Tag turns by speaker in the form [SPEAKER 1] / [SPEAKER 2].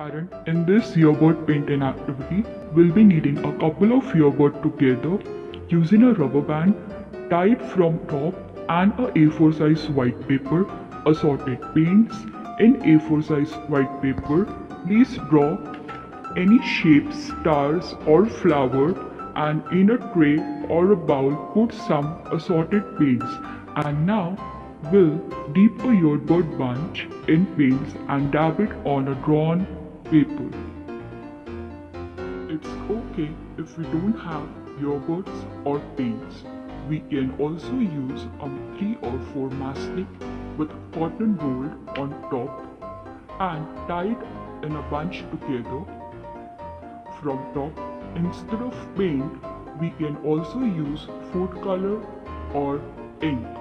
[SPEAKER 1] Karen, in this earbud painting activity, we'll be needing a couple of earbuds together using a rubber band tied from top and a A4 size white paper, assorted paints in A4 size white paper. Please draw any shapes, stars or flower, and in a tray or a bowl put some assorted paints. And now we'll dip a earbud bunch in paints and dab it on a drawn paper. It's okay if we don't have earbuds or paints. We can also use 3 or 4 mastic with cotton rolled on top and tied in a bunch together. From top, instead of paint, we can also use food color or ink.